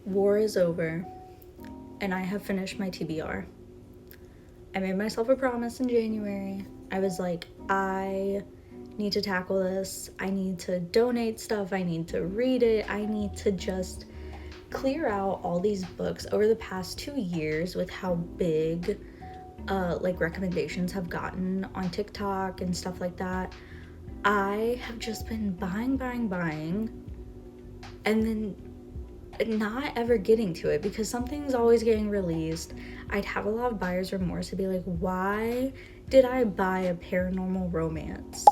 War is over, and I have finished my TBR. I made myself a promise in January. I was like, I need to tackle this. I need to donate stuff. I need to read it. I need to just clear out all these books over the past 2 years with how big recommendations have gotten on TikTok and stuff like that. I have just been buying, and then not ever getting to it because something's always getting released. I'd have a lot of buyer's remorse to be like, why did I buy a paranormal romance?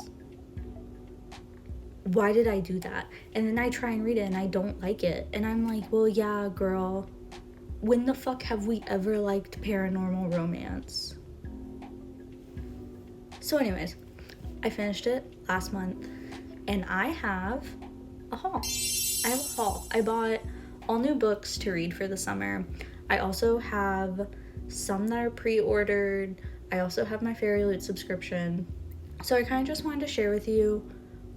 Why did I do that? And then I try and read it and I don't like it. And I'm like, well, yeah, girl, when the fuck have we ever liked paranormal romance? So anyways, I finished it last month and I have a haul. I bought all new books to read for the summer. I also have some that are pre-ordered. I also have my Fairy Loot subscription. So I kind of just wanted to share with you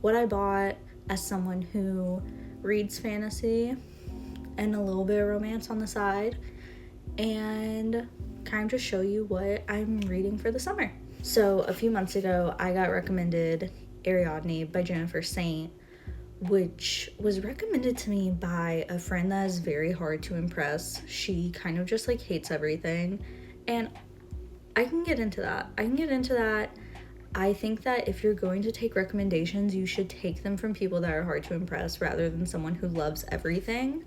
what I bought as someone who reads fantasy and a little bit of romance on the side, and kind of just show you what I'm reading for the summer. So a few months ago, I got recommended Ariadne by Jennifer Saint, which was recommended to me by a friend that is very hard to impress. She kind of just like hates everything, and I can get into that. I think that if you're going to take recommendations, you should take them from people that are hard to impress rather than someone who loves everything.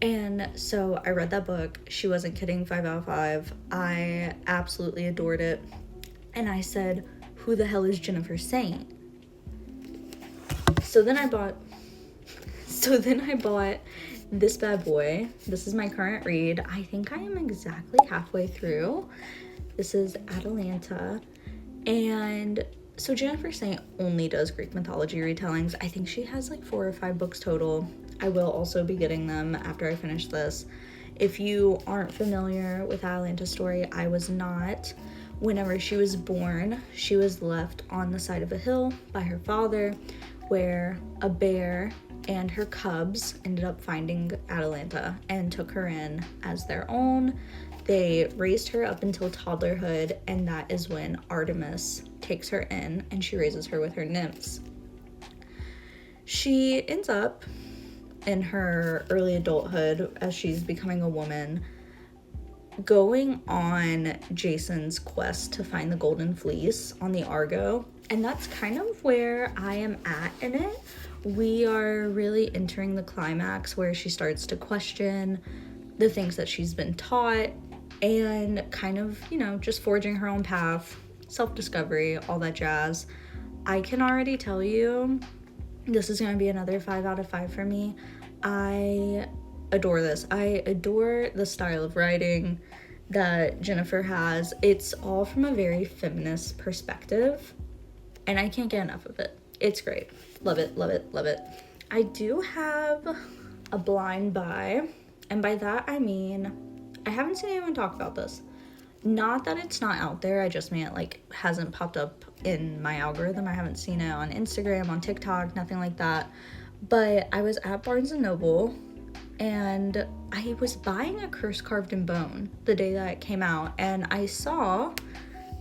And so I read that book. She wasn't kidding, 5 out of 5. I absolutely adored it. And I said, who the hell is Jennifer Saint? So then I bought this bad boy. This is my current read. I think I am exactly halfway through. This is Atalanta. And so Jennifer Saint only does Greek mythology retellings. I think she has like 4 or 5 books total. I will also be getting them after I finish this. If you aren't familiar with Atalanta's story, I was not. Whenever she was born, she was left on the side of a hill by her father, where a bear and her cubs ended up finding Atalanta and took her in as their own. They raised her up until toddlerhood, and that is when Artemis takes her in and she raises her with her nymphs. She ends up in her early adulthood, as she's becoming a woman, going on Jason's quest to find the Golden Fleece on the Argo, and that's kind of where I am at in it. We are really entering the climax where she starts to question the things that she's been taught and kind of, just forging her own path, self-discovery, all that jazz. I can already tell you this is going to be another 5 out of 5 for me. I adore this. I adore the style of writing that Jennifer has. It's all from a very feminist perspective, and I can't get enough of it. It's great. Love it, love it, love it. I do have a blind buy, and by that I mean I haven't seen anyone talk about this. Not that it's not out there, I just mean it hasn't popped up in my algorithm. I haven't seen it on Instagram, on TikTok, nothing like that. But I was at Barnes & Noble and I was buying A Curse Carved in Bone the day that it came out, and I saw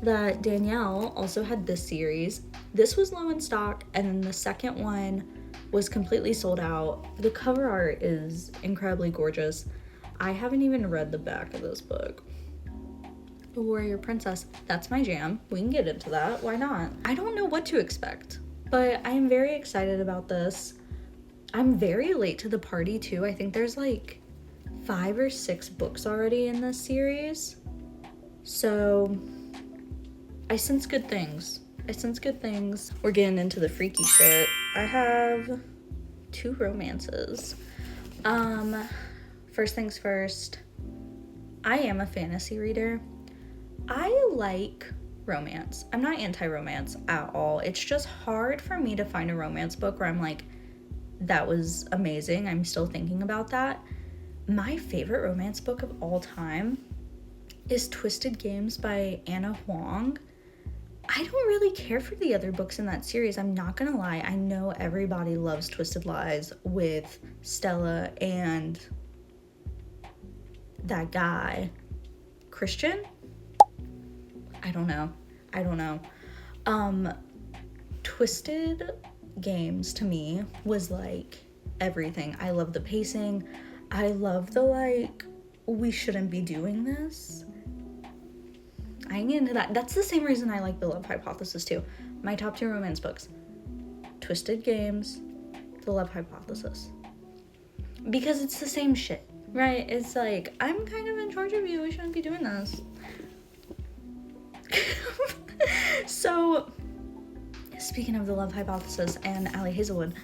that Danielle also had this series. This was low in stock, and then the second one was completely sold out. The cover art is incredibly gorgeous. I haven't even read the back of this book. The Warrior Princess, that's my jam. We can get into that, why not? I don't know what to expect, but I am very excited about this. I'm very late to the party too. I think there's 5 or 6 books already in this series. So I sense good things. We're getting into the freaky shit. I have 2 romances. First things first, I am a fantasy reader. I like romance. I'm not anti-romance at all. It's just hard for me to find a romance book where I'm like, that was amazing. I'm still thinking about that. My favorite romance book of all time is Twisted Games by Anna Huang. I don't really care for the other books in that series. I'm not gonna lie. I know everybody loves Twisted Lies with Stella and that guy, Christian? I don't know. Twisted Games to me was like everything. I love the pacing. I love the like, we shouldn't be doing this. I ain't into that. That's the same reason I like The Love Hypothesis too. My top 2 romance books: Twisted Games, The Love Hypothesis. Because it's the same shit, right? It's like, I'm kind of in charge of you, we shouldn't be doing this. So, speaking of The Love Hypothesis and Allie Hazelwood,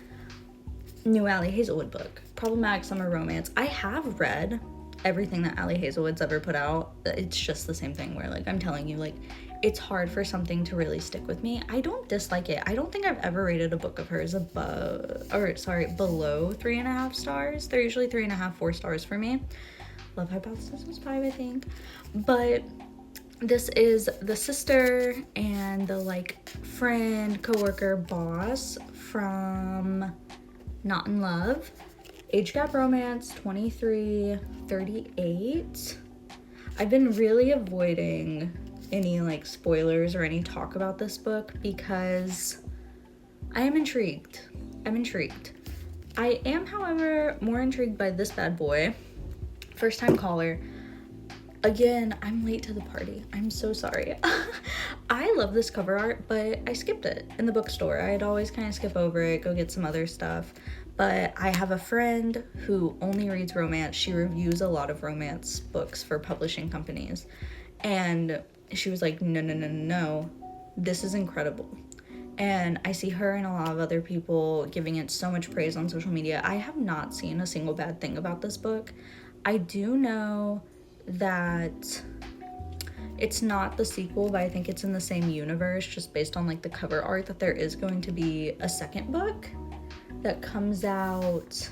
new Allie Hazelwood book, Problematic Summer Romance. I have read everything that Allie Hazelwood's ever put out. It's just the same thing where, like, I'm telling you, like, it's hard for something to really stick with me. I don't dislike it. I don't think I've ever rated a book of hers below 3.5 stars. They're usually 3.5, 4 stars for me. Love Hypothesis was 5, I think. But this is the sister and the, like, friend, coworker, boss from Not in Love. Age gap romance, 23, 38. I've been really avoiding any, like, spoilers or any talk about this book because I am intrigued. I am, however, more intrigued by this bad boy. First time caller. Again, I'm late to the party. I'm so sorry. I love this cover art, but I skipped it in the bookstore. I'd always kind of skip over it, go get some other stuff. But I have a friend who only reads romance. She reviews a lot of romance books for publishing companies. And she was like, no, this is incredible. And I see her and a lot of other people giving it so much praise on social media. I have not seen a single bad thing about this book. I do know that it's not the sequel, but I think it's in the same universe, just based on, like, the cover art, that there is going to be a second book that comes out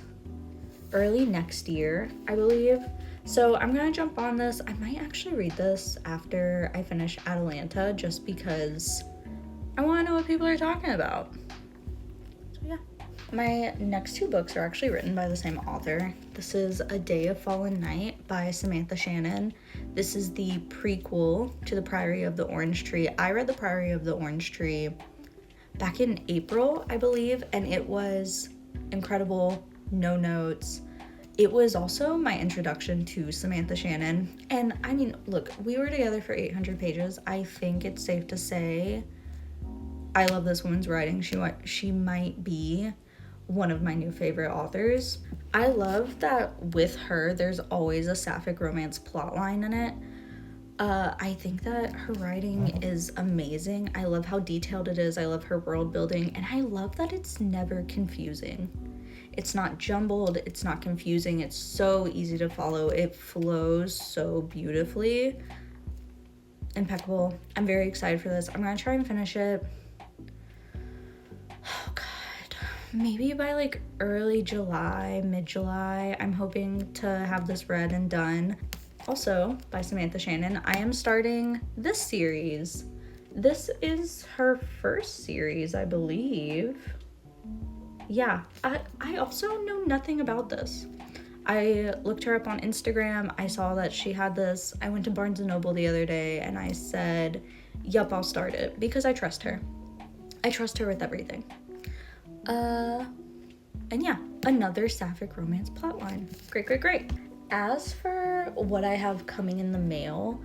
early next year, I believe. So I'm gonna jump on this. I might actually read this after I finish Atalanta, just because I want to know what people are talking about. So yeah. My next 2 books are actually written by the same author. This is A Day of Fallen Night by Samantha Shannon. This is the prequel to The Priory of the Orange Tree. I read The Priory of the Orange Tree back in April, I believe, and it was incredible. No notes. It was also my introduction to Samantha Shannon. And I mean, look, we were together for 800 pages. I think it's safe to say I love this woman's writing. She might be one of my new favorite authors. I love that with her, there's always a sapphic romance plotline in it. I think that her writing is amazing. I love how detailed it is. I love her world building, and I love that it's never confusing. It's not jumbled, it's not confusing, it's so easy to follow. It flows so beautifully. Impeccable. I'm very excited for this. I'm gonna try and finish it. Oh God. Maybe by like early July, mid-July. I'm hoping to have this read and done. Also, by Samantha Shannon, I am starting this series. This is her first series, I believe. Yeah, I also know nothing about this. I looked her up on Instagram. I saw that she had this. I went to Barnes & Noble the other day and I said, yup, I'll start it, because I trust her. I trust her with everything. And yeah, another sapphic romance plotline. Great. As for what I have coming in the mail,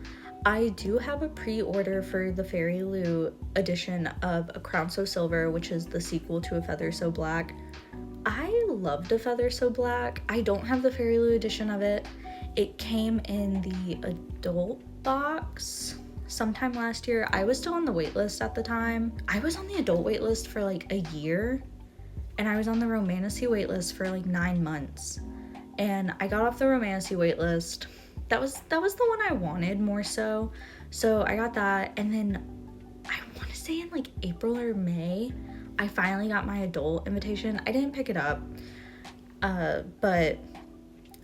I do have a pre-order for the Fairy Lou edition of A Crown So Silver, which is the sequel to A Feather So Black. I loved A Feather So Black. I don't have the Fairy Lou edition of it. It came in the adult box sometime last year. I was still on the wait list at the time. I was on the adult wait list for like a year, and I was on the Romantasy wait list for like 9 months. And I got off the Romantasy wait list. That was the one I wanted more so. So I got that, and then I want to say in like April or May, I finally got my adult invitation. I didn't pick it up, but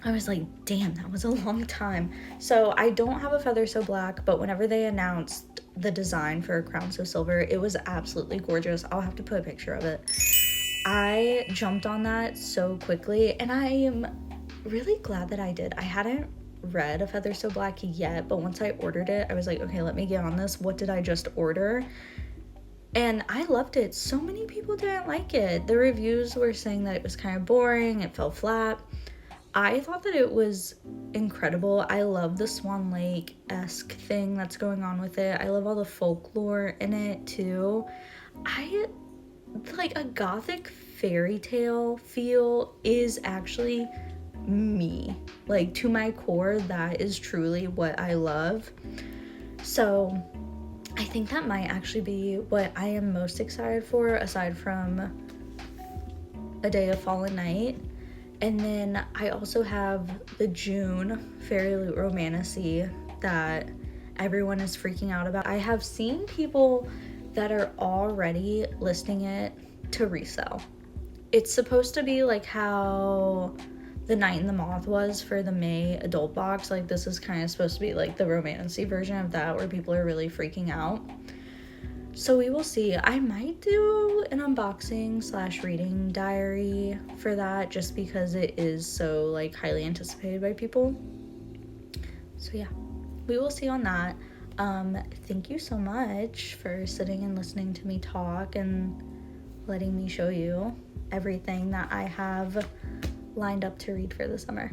I was like, damn, that was a long time. So I don't have A Feather So Black, but whenever they announced the design for A Crown So Silver, it was absolutely gorgeous. I'll have to put a picture of it. I jumped on that so quickly, and I am really glad that I did. I hadn't read A Feather So Black yet, but once I ordered it, I was like, okay, let me get on this. What did I just order? And I loved it. So many people didn't like it. The reviews were saying that it was kind of boring, it fell flat. I thought that it was incredible. I love the Swan Lake-esque thing that's going on with it. I love all the folklore in it too. I like a gothic fairy tale feel is actually me. Like, to my core, that is truly what I love. So I think that might actually be what I am most excited for, aside from A Day of Fallen Night. And then I also have the June Fairy Loot Romantasy that everyone is freaking out about. I have seen people that are already listing it to resell. It's supposed to be like how The Night and the Moth was for the May adult box. Like, this is kind of supposed to be like the romantasy version of that, where people are really freaking out. So we will see. I might do an unboxing / reading diary for that, just because it is so like highly anticipated by people. So yeah, we will see on that. Thank you so much for sitting and listening to me talk and letting me show you everything that I have lined up to read for the summer.